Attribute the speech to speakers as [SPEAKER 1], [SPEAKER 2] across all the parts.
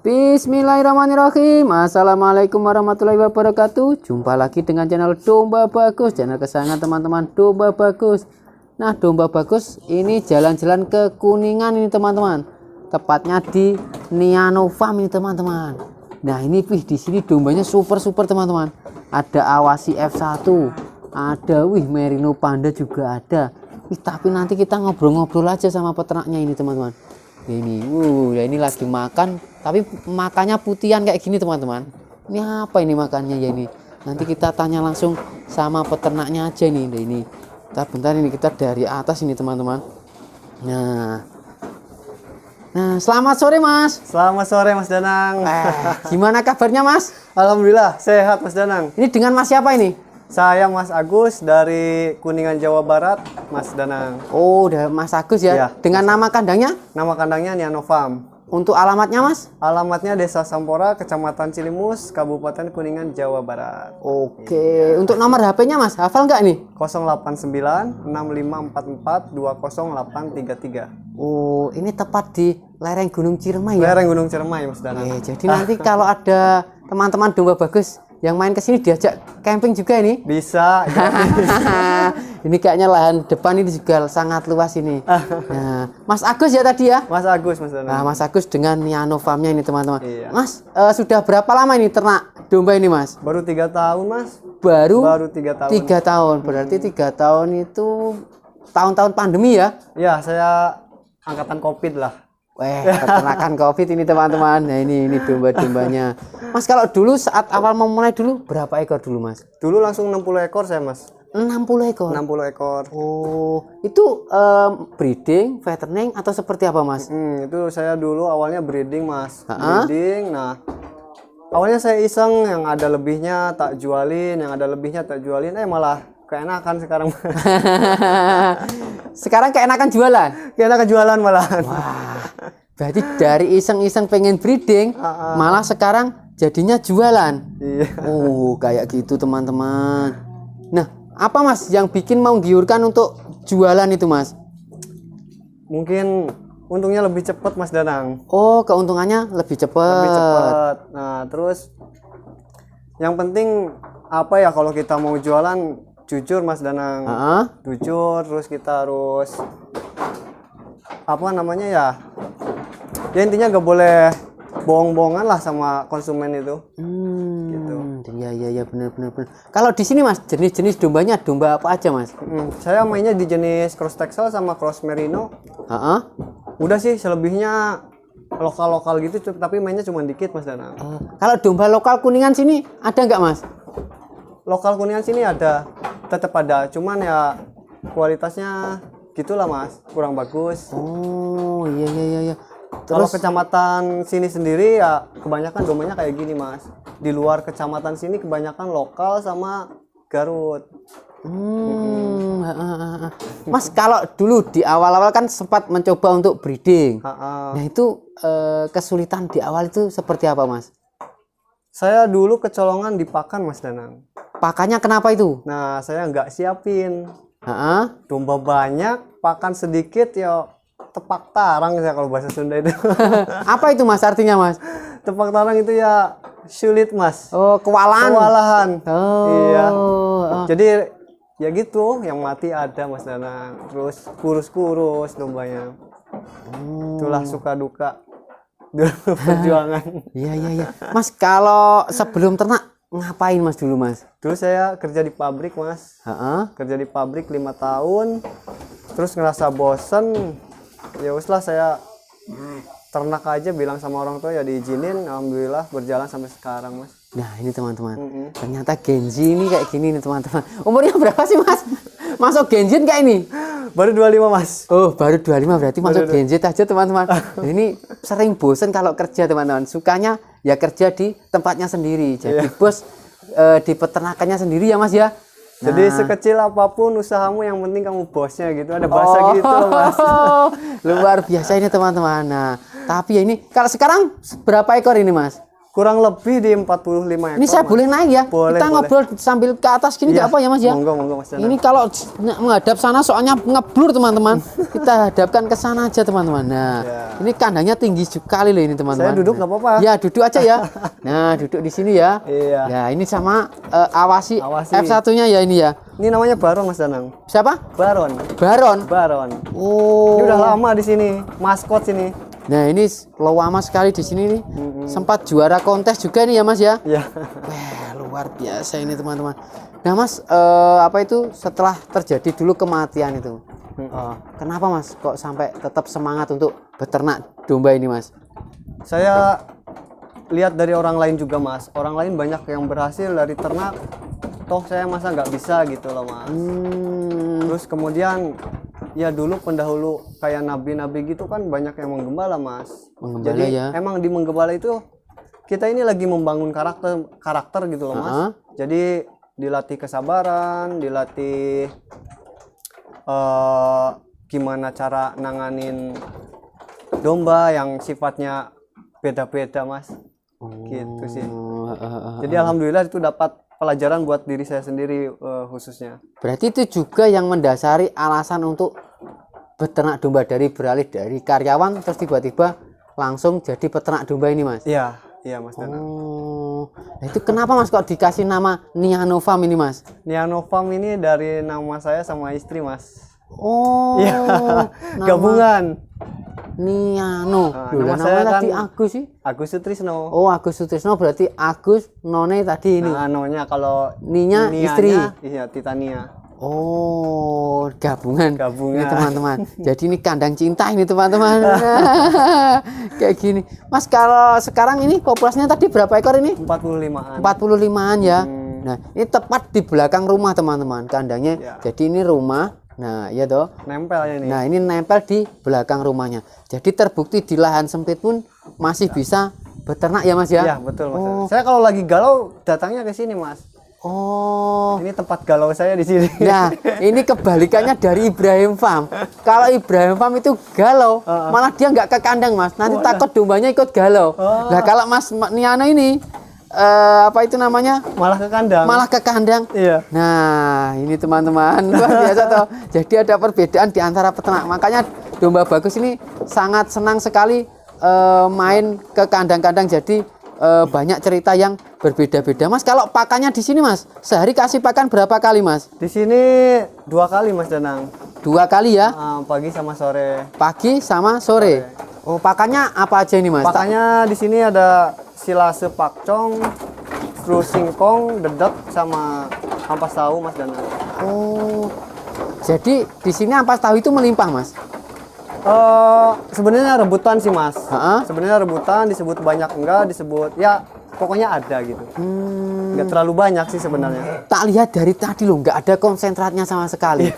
[SPEAKER 1] Bismillahirrahmanirrahim. Assalamualaikum warahmatullahi wabarakatuh. Jumpa lagi dengan channel Domba Bagus, channel kesayangan teman-teman Domba Bagus. Nah, Domba Bagus ini jalan-jalan ke Kuningan ini teman-teman. Tepatnya di Niano Farm ini teman-teman. Nah, ini di sini dombanya super teman-teman. Ada Awasi F1, ada Merino Panda juga ada. Tapi nanti kita ngobrol-ngobrol aja sama peternaknya ini teman-teman. Ini ya ini lagi makan, tapi makannya putihan kayak gini teman-teman. Ini apa ini makannya ya ini? Nanti kita tanya langsung sama peternaknya aja nih. Ini bentar ini kita dari atas ini teman-teman. Nah, selamat sore Mas.
[SPEAKER 2] Selamat sore Mas Danang.
[SPEAKER 1] Gimana kabarnya Mas?
[SPEAKER 2] Alhamdulillah sehat Mas Danang.
[SPEAKER 1] Ini dengan Mas siapa ini?
[SPEAKER 2] Saya Mas Agus dari Kuningan Jawa Barat, Mas Danang.
[SPEAKER 1] Oh, udah Mas Agus ya?
[SPEAKER 2] Ya.
[SPEAKER 1] Dengan nama kandangnya?
[SPEAKER 2] Nama kandangnya Niano Farm.
[SPEAKER 1] Untuk alamatnya Mas?
[SPEAKER 2] Alamatnya Desa Sampora, Kecamatan Cilimus, Kabupaten Kuningan, Jawa Barat.
[SPEAKER 1] Oke. Untuk nomor HP-nya Mas, hafal nggak nih?
[SPEAKER 2] 089 6544 20833.
[SPEAKER 1] Oh, ini tepat di lereng Gunung Ciremai ya?
[SPEAKER 2] Lereng Gunung Ciremai Mas Danang.
[SPEAKER 1] Jadi nanti kalau ada teman-teman Domba Bagus yang main ke sini diajak camping juga ini?
[SPEAKER 2] Bisa.
[SPEAKER 1] Ini kayaknya lahan depan ini juga sangat luas ini. Nah, Mas Agus ya tadi ya?
[SPEAKER 2] Mas Agus Mas Danang.
[SPEAKER 1] Nah, Mas Agus dengan Niano Farm-nya ini teman-teman.
[SPEAKER 2] Iya.
[SPEAKER 1] Mas, sudah berapa lama ini ternak domba ini Mas?
[SPEAKER 2] Baru 3 tahun Mas.
[SPEAKER 1] Baru
[SPEAKER 2] 3 tahun.
[SPEAKER 1] 3 tahun. Berarti 3 tahun itu tahun-tahun pandemi ya?
[SPEAKER 2] Ya, saya angkatan Covid lah.
[SPEAKER 1] Peternakan Covid ini teman-teman. Nah, ini domba-dombanya. Mas, kalau dulu saat awal memulai dulu berapa ekor dulu Mas?
[SPEAKER 2] Dulu langsung 60 ekor saya Mas.
[SPEAKER 1] 60 ekor.
[SPEAKER 2] 60 ekor.
[SPEAKER 1] Oh, itu breeding, fattening atau seperti apa Mas?
[SPEAKER 2] Itu saya dulu awalnya breeding Mas. Breeding. Nah, awalnya saya iseng, yang ada lebihnya tak jualin, yang ada lebihnya tak jualin. Malah keenakan sekarang.
[SPEAKER 1] Sekarang keenakan jualan?
[SPEAKER 2] Keenakan jualan malahan.
[SPEAKER 1] Wah, berarti dari iseng-iseng pengen breeding, malah sekarang jadinya jualan.
[SPEAKER 2] Iya.
[SPEAKER 1] Oh, kayak gitu teman-teman. Nah, apa Mas yang bikin mau giurkan untuk jualan itu Mas?
[SPEAKER 2] Mungkin untungnya lebih cepat Mas Danang.
[SPEAKER 1] Oh, keuntungannya lebih cepat.
[SPEAKER 2] Lebih cepat. Nah, terus yang penting apa ya, kalau kita mau jualan jujur Mas Danang. Jujur, terus kita harus apa namanya ya? Ya intinya nggak boleh bohong-bohongan lah sama konsumen itu. Gitu.
[SPEAKER 1] Iya benar. Kalau di sini Mas, jenis-jenis dombanya domba apa aja Mas?
[SPEAKER 2] Saya mainnya di jenis cross Texel sama cross Merino. Udah sih, selebihnya lokal gitu, tapi mainnya cuma dikit Mas Danang.
[SPEAKER 1] Kalau domba lokal Kuningan sini ada nggak Mas?
[SPEAKER 2] Lokal Kuningan sini ada, tetap ada, cuman ya kualitasnya gitulah Mas, kurang bagus.
[SPEAKER 1] Oh iya.
[SPEAKER 2] Kalau kecamatan sini sendiri ya kebanyakan dombanya kayak gini Mas. Di luar kecamatan sini kebanyakan lokal sama Garut.
[SPEAKER 1] Mas, kalau dulu di awal-awal kan sempat mencoba untuk breeding. Nah, itu kesulitan di awal itu seperti apa Mas?
[SPEAKER 2] Saya dulu kecolongan di pakan Mas Danang.
[SPEAKER 1] Pakannya kenapa itu?
[SPEAKER 2] Nah, saya nggak siapin. Domba banyak, pakan sedikit, ya tepak tarang ya kalau bahasa Sunda itu.
[SPEAKER 1] Apa itu Mas artinya Mas?
[SPEAKER 2] Tepak tarang itu ya sulit Mas.
[SPEAKER 1] Oh, kewalahan.
[SPEAKER 2] Oh. Iya. Jadi ya gitu, yang mati ada Mas Danang. Terus kurus dombanya. Itulah suka duka dulu perjuangan.
[SPEAKER 1] Iya. Mas, kalau sebelum ternak ngapain Mas dulu Mas?
[SPEAKER 2] Dulu saya kerja di pabrik Mas. Kerja di pabrik 5 tahun. Terus ngerasa bosen. Ya uslah, saya ternak aja, bilang sama orang tua ya diizinin. Alhamdulillah berjalan sampai sekarang Mas. Nah
[SPEAKER 1] ini teman-teman, ternyata Genji ini kayak gini nih teman-teman. Umurnya berapa sih Mas? Masuk Genji kayak ini?
[SPEAKER 2] Baru 25 Mas.
[SPEAKER 1] Oh, baru 25 berarti masuk Genji aja teman-teman. Ini sering bosen kalau kerja teman-teman. Sukanya ya kerja di tempatnya sendiri. Jadi bos di peternakannya sendiri ya Mas ya.
[SPEAKER 2] Jadi sekecil apapun usahamu, yang penting kamu bosnya gitu. Ada bahasa gitu loh Mas.
[SPEAKER 1] Luar biasa ini teman-teman. Nah, tapi ya ini kalau sekarang berapa ekor ini Mas?
[SPEAKER 2] Kurang lebih di 45 ekor.
[SPEAKER 1] Ini saya
[SPEAKER 2] Mas.
[SPEAKER 1] boleh naik ya?
[SPEAKER 2] Boleh,
[SPEAKER 1] Kita ngobrol sambil ke atas gini nggak
[SPEAKER 2] Iya.
[SPEAKER 1] apa ya Mas ya?
[SPEAKER 2] Monggo Mas Danang.
[SPEAKER 1] Ini kalau menghadap sana soalnya ngeblur teman-teman. Kita hadapkan ke sana aja teman-teman. Nah,
[SPEAKER 2] Ya.
[SPEAKER 1] ini kandangnya tinggi sekali loh ini teman-teman.
[SPEAKER 2] Saya duduk nggak apa-apa.
[SPEAKER 1] Ya, duduk aja ya. Nah, duduk di sini ya.
[SPEAKER 2] Iya.
[SPEAKER 1] Ya, ini sama awasi
[SPEAKER 2] Awasi.
[SPEAKER 1] F1-nya ya ini ya.
[SPEAKER 2] Ini namanya Baron Mas Danang.
[SPEAKER 1] Siapa?
[SPEAKER 2] Baron.
[SPEAKER 1] Baron.
[SPEAKER 2] Baron.
[SPEAKER 1] Oh.
[SPEAKER 2] Ini udah lama di sini, maskot sini.
[SPEAKER 1] Nah, ini lama sekali di sini nih. Sempat juara kontes juga nih ya Mas ya.
[SPEAKER 2] Ya.
[SPEAKER 1] Wah, luar biasa ini teman-teman. Nah Mas, apa itu setelah terjadi dulu kematian itu, kenapa Mas kok sampai tetap semangat untuk beternak domba ini Mas?
[SPEAKER 2] Saya lihat dari orang lain juga Mas. Orang lain banyak yang berhasil dari ternak. Toh saya masa nggak bisa gitu loh Mas. Terus kemudian ya dulu pendahulu kayak nabi-nabi gitu kan banyak yang menggembala Mas.
[SPEAKER 1] Menggembala
[SPEAKER 2] Jadi
[SPEAKER 1] ya.
[SPEAKER 2] emang di menggembala itu kita ini lagi membangun karakter gitu loh Mas. Jadi dilatih kesabaran, dilatih gimana cara nanganin domba yang sifatnya beda-beda Mas. Gitu sih. Jadi alhamdulillah itu dapat pelajaran buat diri saya sendiri khususnya.
[SPEAKER 1] Berarti itu juga yang mendasari alasan untuk beternak domba, dari beralih dari karyawan terus tiba-tiba langsung jadi peternak domba ini Mas?
[SPEAKER 2] Iya, iya Mas Danang.
[SPEAKER 1] Oh, nah itu kenapa Mas kok dikasih nama Niano Farm ini Mas?
[SPEAKER 2] Niano Farm ini dari nama saya sama istri Mas.
[SPEAKER 1] Oh,
[SPEAKER 2] Iya,
[SPEAKER 1] nama
[SPEAKER 2] gabungan.
[SPEAKER 1] Niano.
[SPEAKER 2] Nah,
[SPEAKER 1] Loh,
[SPEAKER 2] nama
[SPEAKER 1] lah,
[SPEAKER 2] saya
[SPEAKER 1] namanya
[SPEAKER 2] kan
[SPEAKER 1] tadi Agus sih.
[SPEAKER 2] Agus Sutrisno.
[SPEAKER 1] Oh, Agus Sutrisno berarti Agus None tadi ini.
[SPEAKER 2] Nah, nonya kalau
[SPEAKER 1] Ninya
[SPEAKER 2] nianya,
[SPEAKER 1] istri.
[SPEAKER 2] Iya, Titania.
[SPEAKER 1] Oh, gabungan.
[SPEAKER 2] Gabungan.
[SPEAKER 1] Ini teman-teman. Jadi ini kandang cinta ini teman-teman. Kayak gini. Mas, kalau sekarang ini populasinya tadi berapa ekor ini?
[SPEAKER 2] 45-an.
[SPEAKER 1] 45-an ya. Nah, ini tepat di belakang rumah teman-teman kandangnya.
[SPEAKER 2] Ya.
[SPEAKER 1] Jadi ini rumah. Nah, iya toh.
[SPEAKER 2] Nempel ya ini.
[SPEAKER 1] Nah, ini nempel di belakang rumahnya. Jadi terbukti di lahan sempit pun masih bisa beternak ya Mas ya?
[SPEAKER 2] Iya, betul Mas.
[SPEAKER 1] Oh.
[SPEAKER 2] Saya kalau lagi galau datangnya ke sini Mas.
[SPEAKER 1] Oh.
[SPEAKER 2] Ini tempat galau saya di sini.
[SPEAKER 1] Nah, ini kebalikannya dari Ibrahim Farm. Kalau Ibrahim Farm itu galau, malah dia nggak ke kandang Mas. Nanti takut dombanya ikut galau. Nah, kalau Mas Niano ini apa itu namanya?
[SPEAKER 2] Malah ke kandang.
[SPEAKER 1] Malah ke kandang.
[SPEAKER 2] Iya.
[SPEAKER 1] Nah, ini teman-teman, luar biasa toh. Jadi ada perbedaan di antara peternak. Makanya domba bagus ini sangat senang sekali main ke kandang-kandang. Jadi banyak cerita yang berbeda-beda. Mas, kalau pakannya di sini Mas, sehari kasih pakan berapa kali Mas?
[SPEAKER 2] Di sini 2 kali Mas Danang.
[SPEAKER 1] 2 kali ya?
[SPEAKER 2] Pagi sama sore.
[SPEAKER 1] Pagi sama sore. Oh, pakannya apa aja ini Mas?
[SPEAKER 2] Pakannya di sini ada silase pakcong, terus singkong, dedek sama ampas tahu Mas Danang.
[SPEAKER 1] Oh. Jadi di sini ampas tahu itu melimpah Mas?
[SPEAKER 2] Sebenarnya rebutan sih Mas.
[SPEAKER 1] Ha-ha.
[SPEAKER 2] Sebenarnya rebutan, disebut banyak enggak, disebut ya pokoknya ada gitu. Enggak terlalu banyak sih sebenarnya.
[SPEAKER 1] Tak lihat dari tadi loh, nggak ada konsentratnya sama sekali.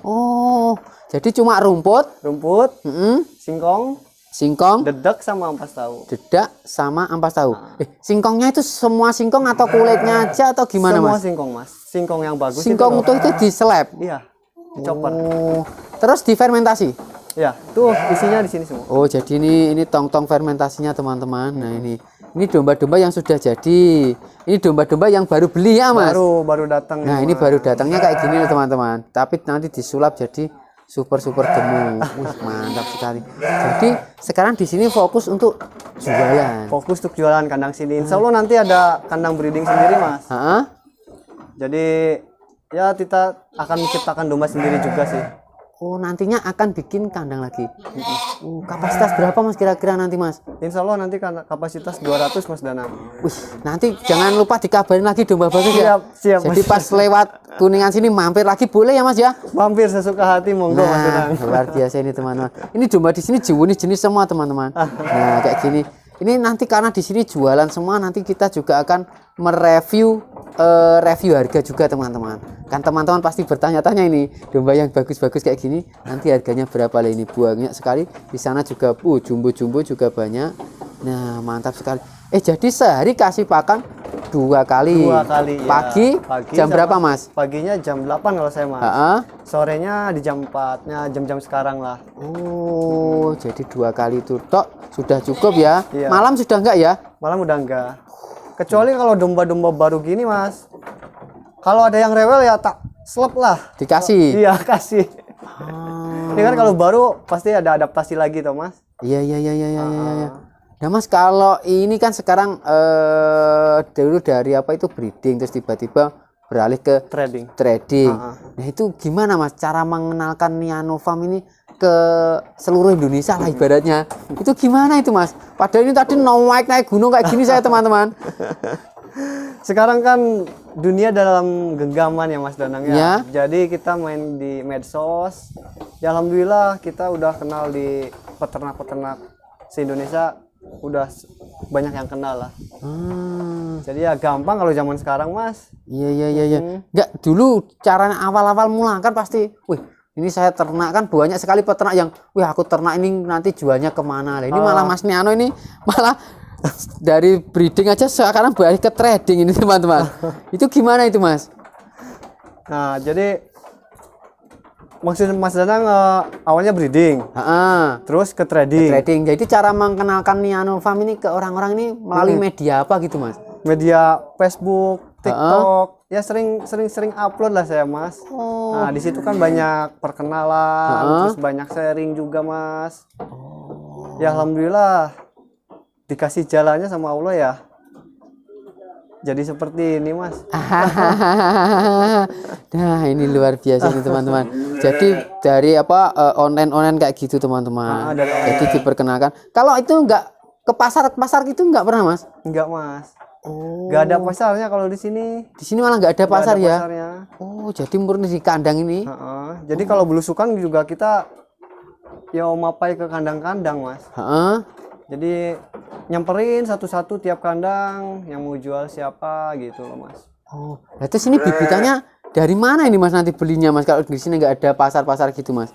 [SPEAKER 1] Oh, jadi cuma rumput,
[SPEAKER 2] Rumput,
[SPEAKER 1] mm-mm,
[SPEAKER 2] singkong,
[SPEAKER 1] singkong,
[SPEAKER 2] dedek sama ampas tahu.
[SPEAKER 1] dedak sama ampas tahu. Singkongnya itu semua singkong atau kulitnya aja atau gimana
[SPEAKER 2] Semua
[SPEAKER 1] Mas?
[SPEAKER 2] singkong Mas. Singkong yang bagus
[SPEAKER 1] Singkong
[SPEAKER 2] itu.
[SPEAKER 1] utuh itu diseleb.
[SPEAKER 2] Iya, dicoper.
[SPEAKER 1] Oh, terus difermentasi.
[SPEAKER 2] Ya, tuh isinya di sini semua.
[SPEAKER 1] Oh, jadi ini tong-tong fermentasinya teman-teman. Nah, ini domba-domba yang sudah jadi. Ini domba-domba yang baru beli ya Mas.
[SPEAKER 2] Baru datang.
[SPEAKER 1] Nah, ini baru datangnya kayak gini loh teman-teman. Tapi nanti disulap jadi super gemuk. Mantap sekali. Jadi sekarang di sini fokus untuk jualan.
[SPEAKER 2] Fokus untuk jualan kandang sini. Insya Allah nanti ada kandang breeding sendiri Mas.
[SPEAKER 1] Heeh.
[SPEAKER 2] Jadi ya kita akan menciptakan domba sendiri juga sih.
[SPEAKER 1] Oh, nantinya akan bikin kandang lagi. Kapasitas berapa Mas kira-kira nanti Mas?
[SPEAKER 2] Insya Allah nanti kapasitas 200 Mas Danang.
[SPEAKER 1] Wih, nanti jangan lupa dikabarin lagi domba bagus ya.
[SPEAKER 2] Siap,
[SPEAKER 1] Jadi
[SPEAKER 2] Mas.
[SPEAKER 1] pas lewat Kuningan sini mampir lagi boleh ya Mas ya?
[SPEAKER 2] Mampir sesuka hati monggo Mas Danang.
[SPEAKER 1] Luar biasa ini teman-teman. Ini domba di sini jenis semua teman-teman. Nah, kayak gini. Ini nanti karena di sini jualan semua, nanti kita juga akan mereview review harga juga teman-teman. Kan teman-teman pasti bertanya-tanya ini domba yang bagus-bagus kayak gini nanti harganya berapa lah, ini banyak sekali. Di sana juga jumbo-jumbo juga banyak. Nah, mantap sekali. Jadi sehari kasih pakan 2 kali.
[SPEAKER 2] 2 kali ya.
[SPEAKER 1] Pagi jam
[SPEAKER 2] sama-
[SPEAKER 1] berapa Mas?
[SPEAKER 2] Paginya jam 8 kalau saya Mas.
[SPEAKER 1] Heeh.
[SPEAKER 2] Sorenya di jam 4-nya jam-jam sekarang lah.
[SPEAKER 1] Oh, jadi 2 kali itu tok sudah cukup ya.
[SPEAKER 2] Iya.
[SPEAKER 1] Malam sudah enggak ya?
[SPEAKER 2] Malam udah enggak. Kecuali kalau domba-domba baru gini Mas. Kalau ada yang rewel ya tak slep lah.
[SPEAKER 1] Dikasih.
[SPEAKER 2] Iya, kasih.
[SPEAKER 1] Ah.
[SPEAKER 2] Ini kan kalau baru pasti ada adaptasi lagi toh Mas.
[SPEAKER 1] Iya. Nah Mas, kalau ini kan sekarang dulu dari apa itu breeding terus tiba-tiba beralih ke
[SPEAKER 2] Trading.
[SPEAKER 1] trading. Nah itu gimana Mas cara mengenalkan Niano Farm ini ke seluruh Indonesia lah ibaratnya? Itu gimana itu Mas? Padahal ini tadi naik gunung kayak gini saya teman-teman.
[SPEAKER 2] Sekarang kan dunia dalam genggaman ya Mas Danang ya.
[SPEAKER 1] Ya.
[SPEAKER 2] Jadi kita main di medsos. Ya alhamdulillah kita udah kenal di peternak-peternak se-Indonesia, udah banyak yang kenal lah. Jadi ya gampang kalau zaman sekarang Mas.
[SPEAKER 1] Iya. Enggak, dulu caranya awal-awal mula kan pasti, wih ini saya ternak kan banyak sekali peternak yang, wih aku ternak ini nanti jualnya kemana. Nah, ini malah Mas Niano ini malah dari breeding aja sekarang balik ke trading ini teman-teman. Itu gimana itu Mas?
[SPEAKER 2] Nah jadi maksud Mas Danang awalnya breeding, terus ke trading.
[SPEAKER 1] Trading. Jadi cara mengenalkan Niano Farm ini ke orang-orang ini melalui media apa gitu Mas?
[SPEAKER 2] Media Facebook, TikTok, ya sering upload lah saya Mas. Nah di situ kan banyak perkenalan, terus banyak sharing juga Mas. Ya alhamdulillah dikasih jalannya sama Allah ya. Jadi seperti ini Mas.
[SPEAKER 1] Nah ini luar biasa nih teman-teman. Jadi dari apa online kayak gitu teman-teman. Jadi diperkenalkan. Kalau itu enggak ke pasar gitu enggak pernah Mas?
[SPEAKER 2] Enggak Mas. Enggak ada pasarnya kalau di sini.
[SPEAKER 1] Di sini malah enggak ada
[SPEAKER 2] Nggak
[SPEAKER 1] pasar
[SPEAKER 2] ada
[SPEAKER 1] ya.
[SPEAKER 2] pasarnya.
[SPEAKER 1] Oh jadi murni di kandang ini.
[SPEAKER 2] Jadi kalau belusukan juga kita ya mapai ke kandang-kandang Mas. Jadi nyamperin satu-satu tiap kandang yang mau jual siapa gitu loh Mas.
[SPEAKER 1] Oh, nah terus ini bibitannya dari mana ini Mas nanti belinya Mas? Kalau di sini nggak ada pasar-pasar gitu Mas?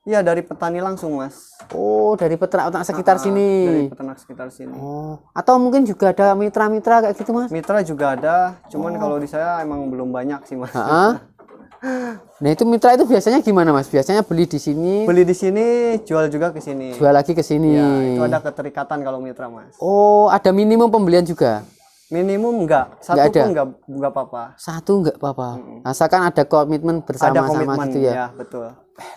[SPEAKER 2] Iya dari petani langsung Mas.
[SPEAKER 1] Oh dari peternak sekitar sini.
[SPEAKER 2] Dari peternak sekitar sini.
[SPEAKER 1] Oh, atau mungkin juga ada mitra-mitra kayak gitu Mas?
[SPEAKER 2] Mitra juga ada, cuman kalau di saya emang belum banyak sih Mas.
[SPEAKER 1] Nah itu mitra itu biasanya gimana Mas? Biasanya beli di sini?
[SPEAKER 2] Beli di sini, jual juga ke sini.
[SPEAKER 1] Jual lagi ke sini.
[SPEAKER 2] Ya, itu ada keterikatan kalau mitra Mas.
[SPEAKER 1] Oh, ada minimum pembelian juga?
[SPEAKER 2] Minimum enggak, satu pun enggak apa-apa.
[SPEAKER 1] Satu enggak apa-apa. Asalkan ada komitmen bersama-sama gitu ya.
[SPEAKER 2] Ya, betul.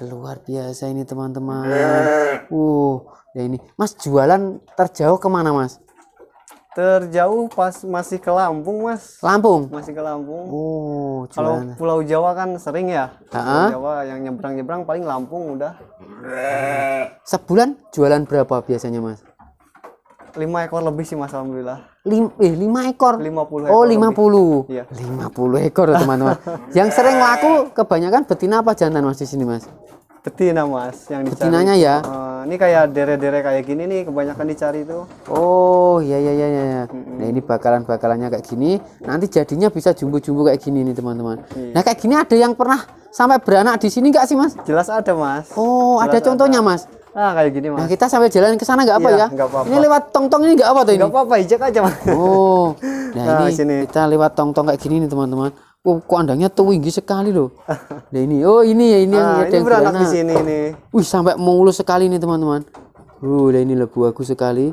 [SPEAKER 1] Luar biasa ini teman-teman. Ya ini Mas jualan terjauh kemana Mas?
[SPEAKER 2] Terjauh pas masih ke Lampung Mas.
[SPEAKER 1] Lampung?
[SPEAKER 2] Masih ke Lampung.
[SPEAKER 1] Oh,
[SPEAKER 2] kalau Pulau Jawa kan sering ya. Pulau Jawa yang nyebrang-nyebrang paling Lampung udah.
[SPEAKER 1] Sebulan jualan berapa biasanya Mas?
[SPEAKER 2] 5 ekor lebih sih Mas alhamdulillah.
[SPEAKER 1] 5 ekor?
[SPEAKER 2] 50 ekor.
[SPEAKER 1] Oh 50?
[SPEAKER 2] Iya.
[SPEAKER 1] 50 ekor teman-teman. Yang sering laku kebanyakan betina apa jantan Mas di sini Mas?
[SPEAKER 2] Betina Mas yang dicari.
[SPEAKER 1] Betinanya ya?
[SPEAKER 2] Ini kayak dere-dere kayak gini nih kebanyakan dicari itu.
[SPEAKER 1] Oh iya. Nah ini bakalannya kayak gini. Nanti jadinya bisa jumbo-jumbo kayak gini nih teman-teman. Nah kayak gini ada yang pernah sampai beranak di sini nggak sih Mas?
[SPEAKER 2] Jelas ada Mas.
[SPEAKER 1] Oh
[SPEAKER 2] jelas
[SPEAKER 1] ada contohnya Mas?
[SPEAKER 2] Kayak gini Mas.
[SPEAKER 1] Nah kita sampai jalan ke sana nggak apa ya?
[SPEAKER 2] Nggak apa-apa.
[SPEAKER 1] Ini lewat tong-tong ini nggak apa tuh ini?
[SPEAKER 2] Nggak apa-apa, ijek aja Mas.
[SPEAKER 1] Oh, nah ini
[SPEAKER 2] sini.
[SPEAKER 1] kita lewat tong-tong kayak gini nih teman-teman. Kandangnya tinggi sekali loh. Nah ini, ini yang
[SPEAKER 2] ini beranak di sini nih.
[SPEAKER 1] Wih sampai mulus sekali nih teman-teman. Nah ini lebih bagus sekali.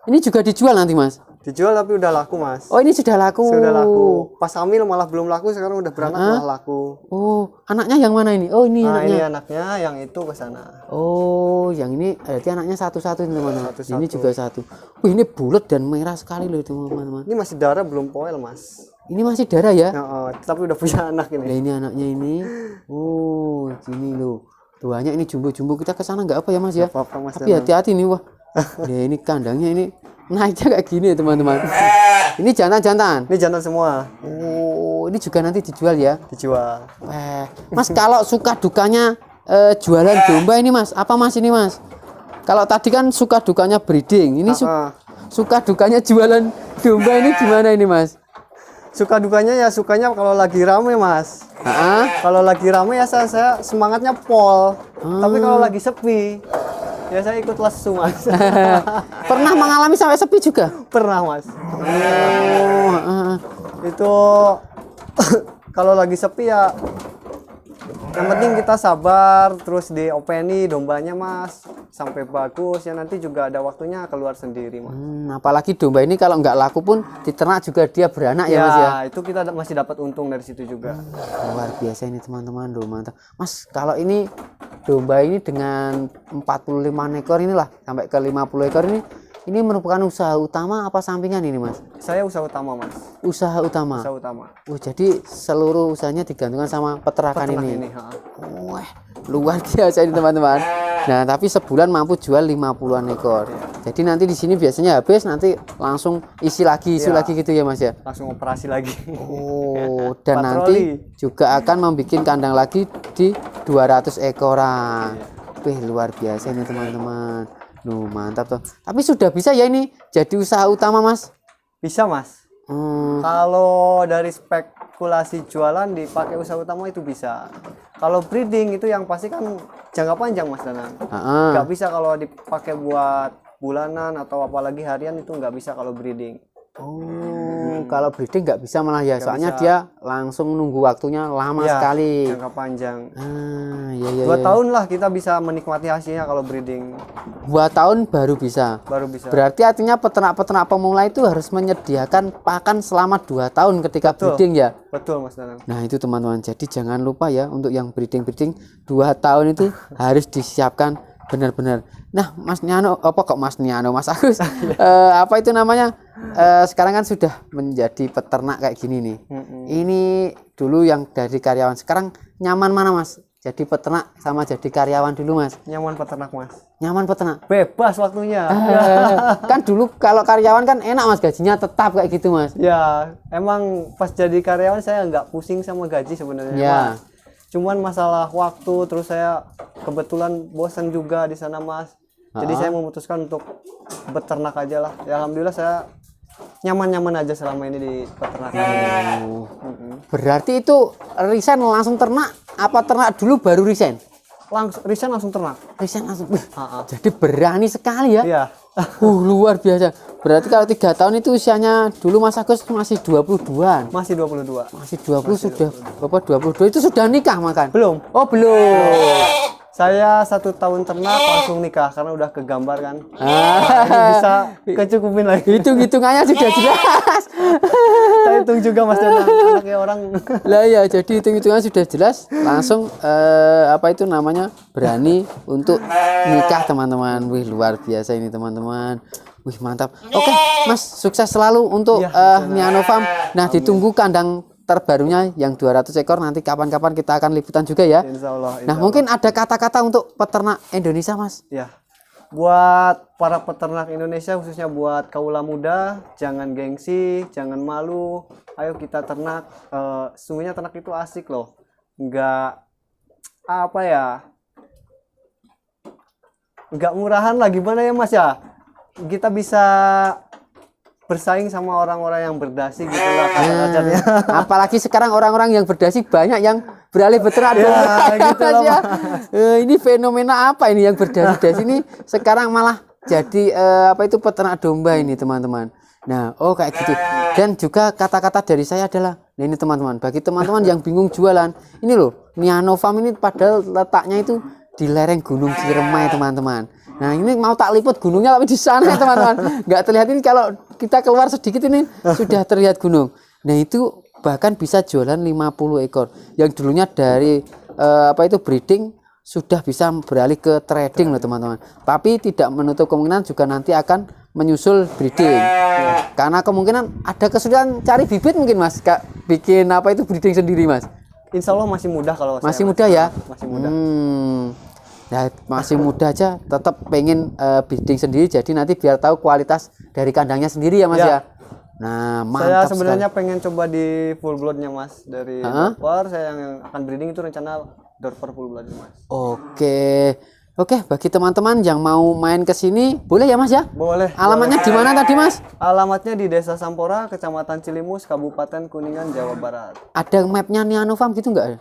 [SPEAKER 1] Ini juga dijual nanti Mas?
[SPEAKER 2] Dijual tapi udah laku Mas.
[SPEAKER 1] Oh ini sudah laku.
[SPEAKER 2] Sudah laku. Pas hamil malah belum laku, sekarang udah beranak malah laku.
[SPEAKER 1] Oh anaknya yang mana ini? Oh ini anaknya.
[SPEAKER 2] Ini anaknya, yang itu ke sana.
[SPEAKER 1] Oh yang ini berarti anaknya satu-satu teman-teman.
[SPEAKER 2] Satu-satu.
[SPEAKER 1] Ini juga satu. Wih ini bulat dan merah sekali loh teman-teman.
[SPEAKER 2] Ini masih darah belum poel Mas.
[SPEAKER 1] Ini masih darah ya?
[SPEAKER 2] Tapi udah punya anak ini.
[SPEAKER 1] Nah ini anaknya ini. Oh gini loh. Banyak ini jumbo-jumbo, kita ke sana nggak apa ya Mas ya?
[SPEAKER 2] Apa-apa, Mas,
[SPEAKER 1] tapi hati-hati nih wah. Ya ini kandangnya ini naiknya kayak gini teman-teman. Ini jantan-jantan.
[SPEAKER 2] Ini jantan semua.
[SPEAKER 1] Oh ini juga nanti dijual ya?
[SPEAKER 2] Dijual.
[SPEAKER 1] Mas kalau suka dukanya jualan domba ini Mas, apa Mas ini Mas? Kalau tadi kan suka dukanya breeding, ini suka dukanya jualan domba ini gimana ini Mas?
[SPEAKER 2] Suka dukanya ya sukanya kalau lagi rame Mas. Kalau lagi rame ya saya semangatnya pol. Tapi kalau lagi sepi Ya saya ikut lesu mas.
[SPEAKER 1] Pernah mengalami sampai sepi juga?
[SPEAKER 2] Pernah mas.
[SPEAKER 1] Oh,
[SPEAKER 2] Itu kalau lagi sepi ya yang penting kita sabar, terus diopeni dombanya mas sampai bagus ya, nanti juga ada waktunya keluar sendiri mas.
[SPEAKER 1] apalagi domba ini kalau nggak laku pun diternak juga dia beranak ya mas ya.
[SPEAKER 2] Itu kita masih dapat untung dari situ juga.
[SPEAKER 1] Luar biasa ini teman-teman, mantap mas. Kalau ini domba ini dengan 45 ekor inilah sampai ke 50 ekor ini merupakan usaha utama apa sampingan ini mas?
[SPEAKER 2] Saya usaha utama mas.
[SPEAKER 1] Usaha utama.
[SPEAKER 2] Usaha utama.
[SPEAKER 1] Jadi seluruh usahanya digantungkan sama peternakan ini. Wah, luar biasa ini teman-teman. Nah, tapi sebulan mampu jual 50-an ekor. Jadi nanti di sini biasanya habis nanti langsung isi lagi gitu ya mas ya.
[SPEAKER 2] Langsung operasi lagi.
[SPEAKER 1] Oh, dan nanti juga akan membuat kandang lagi di 200 ekoran. Wih, luar biasa ini teman-teman. Mantap tuh. Tapi sudah bisa ya ini jadi usaha utama mas?
[SPEAKER 2] Bisa mas. Kalau dari spekulasi jualan dipakai usaha utama itu bisa. Kalau breeding itu yang pasti kan jangka panjang mas Danang. Nggak bisa kalau dipakai buat bulanan atau apalagi harian, itu nggak bisa kalau breeding.
[SPEAKER 1] Kalau breeding nggak bisa malah ya, soalnya dia langsung nunggu waktunya lama sekali.
[SPEAKER 2] Jangka panjang.
[SPEAKER 1] 2
[SPEAKER 2] tahun lah kita bisa menikmati hasilnya kalau breeding.
[SPEAKER 1] 2 tahun baru bisa. Berarti artinya peternak-peternak pemula itu harus menyediakan pakan selama 2 tahun ketika breeding ya.
[SPEAKER 2] Betul mas Danang.
[SPEAKER 1] Nah itu teman-teman, jadi jangan lupa ya untuk yang breeding 2 tahun itu harus disiapkan benar-benar. Nah Mas Niano, Mas Agus, apa itu namanya? Sekarang kan sudah menjadi peternak kayak gini nih. Ini dulu yang dari karyawan, sekarang nyaman mana mas? Jadi peternak sama jadi karyawan dulu mas?
[SPEAKER 2] Nyaman peternak mas.
[SPEAKER 1] Nyaman peternak?
[SPEAKER 2] Bebas waktunya.
[SPEAKER 1] Kan dulu kalau karyawan kan enak mas, gajinya tetap kayak gitu mas.
[SPEAKER 2] Ya emang pas jadi karyawan saya nggak pusing sama gaji sebenarnya mas. Cuman masalah waktu, terus saya kebetulan bosan juga di sana mas. Jadi saya memutuskan untuk beternak aja lah. Ya alhamdulillah saya nyaman-nyaman aja selama ini di peternakan.
[SPEAKER 1] Berarti itu resign langsung ternak, apa ternak dulu baru resign?
[SPEAKER 2] Resign langsung ternak.
[SPEAKER 1] Resign langsung. Jadi berani sekali ya.
[SPEAKER 2] Iya.
[SPEAKER 1] Luar biasa. Berarti kalau 3 tahun itu usianya dulu Mas Agus masih 22-an.
[SPEAKER 2] Masih 22.
[SPEAKER 1] Masih 20 sudah. Bapak 22 itu sudah nikah makan?
[SPEAKER 2] Belum.
[SPEAKER 1] Oh, belum.
[SPEAKER 2] Saya 1 tahun ternak langsung nikah karena udah kegambar kan. Ini bisa kecukupin lagi.
[SPEAKER 1] Hitung-hitungannya sudah jelas.
[SPEAKER 2] Saya hitung juga mas Danang, anaknya orang.
[SPEAKER 1] Lah ya, jadi hitung-hitungannya sudah jelas. Langsung apa itu namanya, berani untuk nikah teman-teman. Wih luar biasa ini teman-teman. Wih mantap. Oke mas, sukses selalu untuk Niano Farm. Nah ditunggu kandang terbarunya yang 200 ekor, nanti kapan-kapan kita akan liputan juga ya.
[SPEAKER 2] Insya Allah.
[SPEAKER 1] Nah mungkin ada kata-kata untuk peternak Indonesia mas?
[SPEAKER 2] Ya, buat para peternak Indonesia khususnya buat kaula muda, jangan gengsi, jangan malu, ayo kita ternak. Sesungguhnya ternak itu asik loh, nggak apa ya, nggak murahan lah, gimana ya mas ya, kita bisa bersaing sama orang-orang yang berdasi gitu lah.
[SPEAKER 1] Apalagi sekarang orang-orang yang berdasi banyak yang beralih beternak
[SPEAKER 2] gitu loh,
[SPEAKER 1] ya. Ini fenomena apa ini yang berdasi-dasi ini sekarang malah jadi apa itu peternak domba ini teman-teman. Nah kayak gitu. Dan juga kata-kata dari saya adalah, nah ini teman-teman, bagi teman-teman yang bingung jualan, ini loh Niano Farm ini padahal letaknya itu di lereng Gunung Ciremai teman-teman. Nah ini mau tak liput gunungnya tapi di sana teman-teman, nggak terlihat. Ini kalau kita keluar sedikit ini sudah terlihat gunung. Nah itu bahkan bisa jualan 50 ekor yang dulunya dari apa itu breeding sudah bisa beralih ke trading loh teman-teman. Tapi tidak menutup kemungkinan juga nanti akan menyusul breeding, karena kemungkinan ada kesulitan cari bibit mungkin mas, bikin apa itu breeding sendiri mas.
[SPEAKER 2] Insya Allah masih mudah kalau
[SPEAKER 1] masih muda ya.
[SPEAKER 2] Masih muda.
[SPEAKER 1] Nah, masih muda aja tetap pengen breeding sendiri, jadi nanti biar tahu kualitas dari kandangnya sendiri ya mas ya. Nah mantap. Saya
[SPEAKER 2] sebenarnya pengen coba di full bloodnya mas, dari Dorper. Saya yang akan breeding itu rencana Dorper full blood mas.
[SPEAKER 1] Oke, bagi teman-teman yang mau main ke sini boleh ya mas ya?
[SPEAKER 2] Boleh.
[SPEAKER 1] Alamatnya di mana tadi mas?
[SPEAKER 2] Alamatnya di Desa Sampora, Kecamatan Cilimus, Kabupaten Kuningan, Jawa Barat.
[SPEAKER 1] Ada mapnya Niano Farm gitu nggak?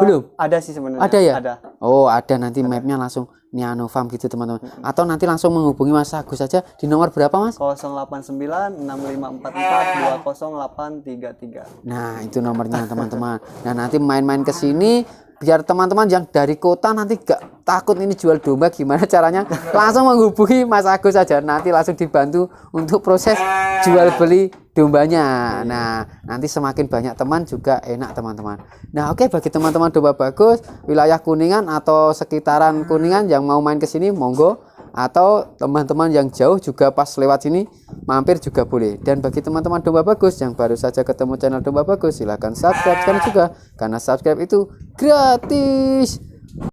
[SPEAKER 2] Belum. Ada sih sebenarnya.
[SPEAKER 1] Ada ya?
[SPEAKER 2] Ada.
[SPEAKER 1] Oh ada, nanti mapnya langsung Niano Farm gitu teman-teman. Atau nanti langsung menghubungi Mas Agus saja di nomor berapa Mas?
[SPEAKER 2] 089654200833.
[SPEAKER 1] Nah, itu nomornya teman-teman. Nah, nanti main-main ke sini biar teman-teman yang dari kota nanti gak takut ini jual domba gimana caranya, langsung menghubungi Mas Agus saja, nanti langsung dibantu untuk proses jual beli dombanya. Nah, nanti semakin banyak teman juga enak teman-teman. Nah, oke, bagi teman-teman Domba Bagus wilayah Kuningan atau sekitaran Kuningan yang mau main ke sini monggo, atau teman-teman yang jauh juga pas lewat sini mampir juga boleh. Dan bagi teman-teman Domba Bagus yang baru saja ketemu channel Domba Bagus, silahkan subscribe sekarang juga, karena subscribe itu gratis.